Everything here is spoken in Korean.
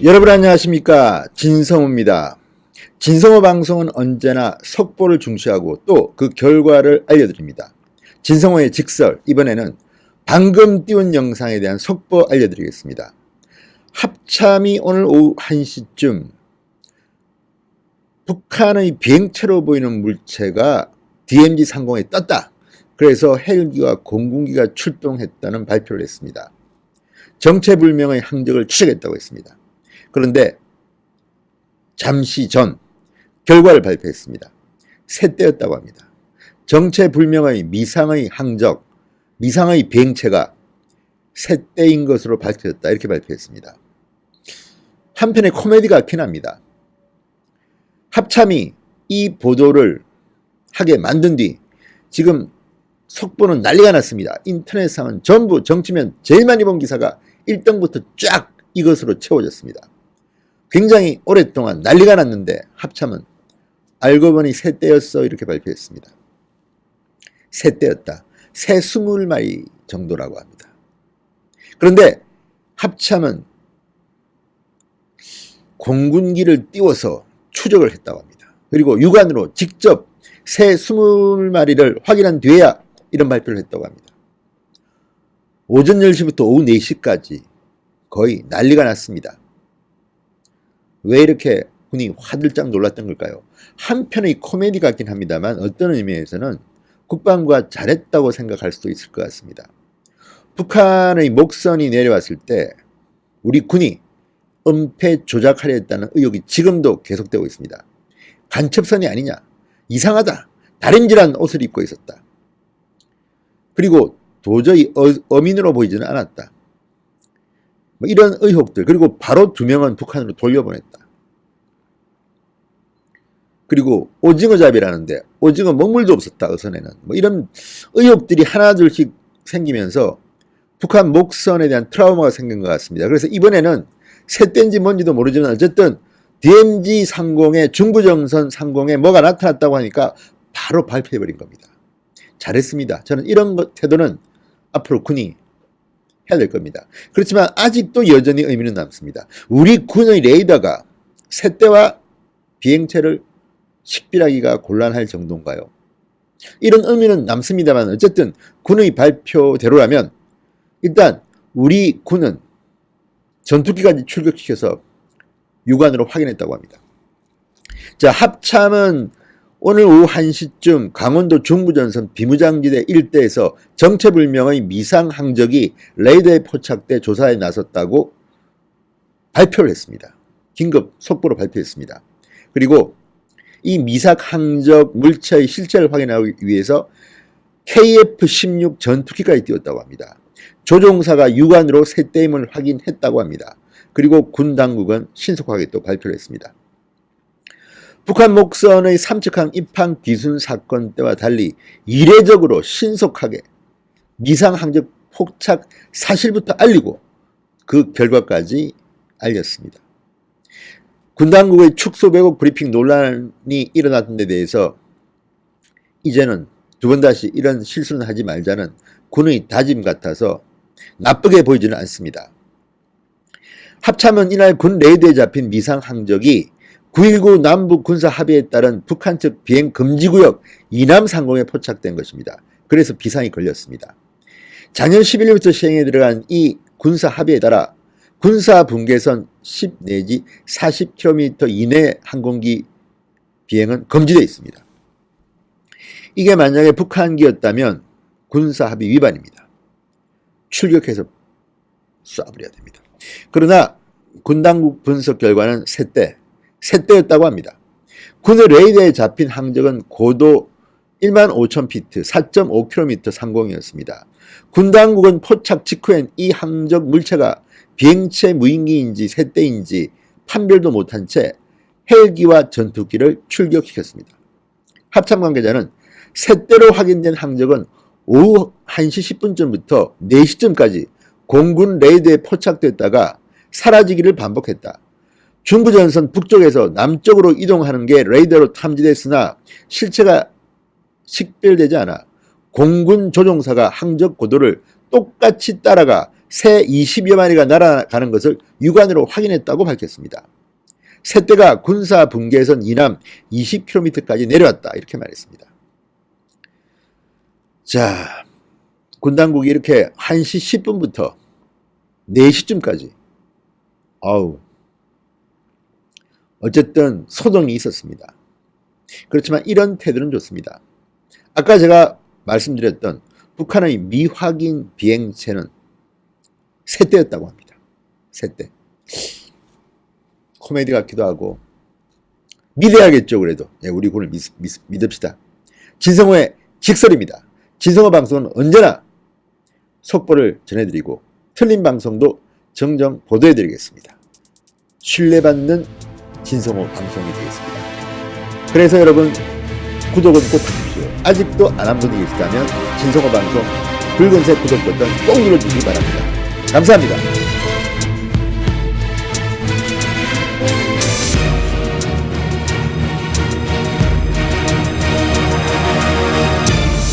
여러분 안녕하십니까, 진성호입니다. 진성호 방송은 언제나 속보를 중시하고 또 그 결과를 알려드립니다. 진성호의 직설, 이번에는 방금 띄운 영상에 대한 속보 알려드리겠습니다. 합참이 오늘 오후 1시쯤 북한의 비행체로 보이는 물체가 DMZ 상공에 떴다. 그래서 헬기와 공군기가 출동했다는 발표를 했습니다. 정체불명의 항적을 추적했다고 했습니다. 그런데 잠시 전 결과를 발표했습니다. 새떼였다고 합니다. 정체불명의 미상의 항적, 미상의 비행체가 새떼인 것으로 밝혀졌다, 이렇게 발표했습니다. 한편의 코미디가 켜납니다. 합참이 이 보도를 하게 만든 뒤 지금 속보는 난리가 났습니다. 인터넷상은 전부 정치면 제일 많이 본 기사가 1등부터 쫙 이것으로 채워졌습니다. 굉장히 오랫동안 난리가 났는데 합참은 알고 보니 새떼였어, 이렇게 발표했습니다. 새떼였다. 새 20마리 정도라고 합니다. 그런데 합참은 공군기를 띄워서 추적을 했다고 합니다. 그리고 육안으로 직접 새 20마리를 확인한 뒤에야 이런 발표를 했다고 합니다. 오전 10시부터 오후 4시까지 거의 난리가 났습니다. 왜 이렇게 군이 화들짝 놀랐던 걸까요? 한편의 코미디 같긴 합니다만 어떤 의미에서는 국방부가 잘했다고 생각할 수도 있을 것 같습니다. 북한의 목선이 내려왔을 때 우리 군이 은폐 조작하려 했다는 의혹이 지금도 계속되고 있습니다. 간첩선이 아니냐, 이상하다, 다림질한 옷을 입고 있었다, 그리고 도저히 어민으로 보이지는 않았다, 이런 의혹들, 그리고 바로 2명은 북한으로 돌려보냈다. 그리고 오징어 잡이라는데 오징어 먹물도 없었다, 어선에는. 이런 의혹들이 하나둘씩 생기면서 북한 목선에 대한 트라우마가 생긴 것 같습니다. 그래서 이번에는 새떼인지 뭔지도 모르지만 어쨌든 DMZ 상공에, 중부정선 상공에 뭐가 나타났다고 하니까 바로 발표해버린 겁니다. 잘했습니다. 저는 이런 태도는 앞으로 군이 해야 될 겁니다. 그렇지만 아직도 여전히 의미는 남습니다. 우리 군의 레이더가 새떼와 비행체를 식별하기가 곤란할 정도인가요? 이런 의미는 남습니다만 어쨌든 군의 발표대로라면 일단 우리 군은 전투기까지 출격시켜서 육안으로 확인했다고 합니다. 자, 합참은 오늘 오후 1시쯤 강원도 중부전선 비무장지대 일대에서 정체불명의 미상 항적이 레이더에 포착돼 조사에 나섰다고 발표를 했습니다. 긴급 속보로 발표했습니다. 그리고 이 미상 항적 물체의 실체를 확인하기 위해서 KF-16 전투기까지 띄웠다고 합니다. 조종사가 육안으로 새떼임을 확인했다고 합니다. 그리고 군 당국은 신속하게 또 발표를 했습니다. 북한 목선의 삼척항 입항 기순 사건 때와 달리 이례적으로 신속하게 미상 항적 포착 사실부터 알리고 그 결과까지 알렸습니다. 군 당국의 축소 왜곡 브리핑 논란이 일어났던 데 대해서 이제는 두 번 다시 이런 실수는 하지 말자는 군의 다짐 같아서 나쁘게 보이지는 않습니다. 합참은 이날 군 레이더에 잡힌 미상 항적이 9.19 남북 군사 합의에 따른 북한 측 비행 금지구역 이남 상공에 포착된 것입니다. 그래서 비상이 걸렸습니다. 작년 11월부터 시행에 들어간 이 군사 합의에 따라 군사 분계선 10 내지 40km 이내 항공기 비행은 금지되어 있습니다. 이게 만약에 북한기였다면 군사 합의 위반입니다. 출격해서 쏴버려야 됩니다. 그러나 군 당국 분석 결과는 새떼였다고 합니다. 군의 레이더에 잡힌 항적은 고도 15,000피트, 4.5km 상공이었습니다. 군 당국은 포착 직후엔 이 항적 물체가 비행체 무인기인지 새떼인지 판별도 못한 채 헬기와 전투기를 출격시켰습니다. 합참 관계자는 새떼로 확인된 항적은 오후 1시 10분쯤부터 4시쯤까지 공군 레이더에 포착됐다가 사라지기를 반복했다. 중부전선 북쪽에서 남쪽으로 이동하는 게 레이더로 탐지됐으나 실체가 식별되지 않아 공군 조종사가 항적 고도를 똑같이 따라가 새 20여 마리가 날아가는 것을 육안으로 확인했다고 밝혔습니다. 새떼가 군사 분계선 이남 20km까지 내려왔다 이렇게 말했습니다. 자, 군 당국이 이렇게 1시 10분부터 4시쯤까지 어쨌든 소동이 있었습니다. 그렇지만 이런 태도는 좋습니다. 아까 제가 말씀드렸던 북한의 미확인 비행체는 새떼였다고 합니다. 새떼. 코미디 같기도 하고 믿어야겠죠. 그래도 우리 군을 믿읍시다. 진성호의 직설입니다. 진성호 방송은 언제나 속보를 전해드리고 틀린 방송도 정정 보도해드리겠습니다. 신뢰받는 진성호 방송이 되겠습니다. 그래서 여러분 구독은 꼭 해주십시오. 아직도 안 한 분이 계시다면 진성호 방송 붉은색 구독 버튼 꼭 눌러주시기 바랍니다. 감사합니다.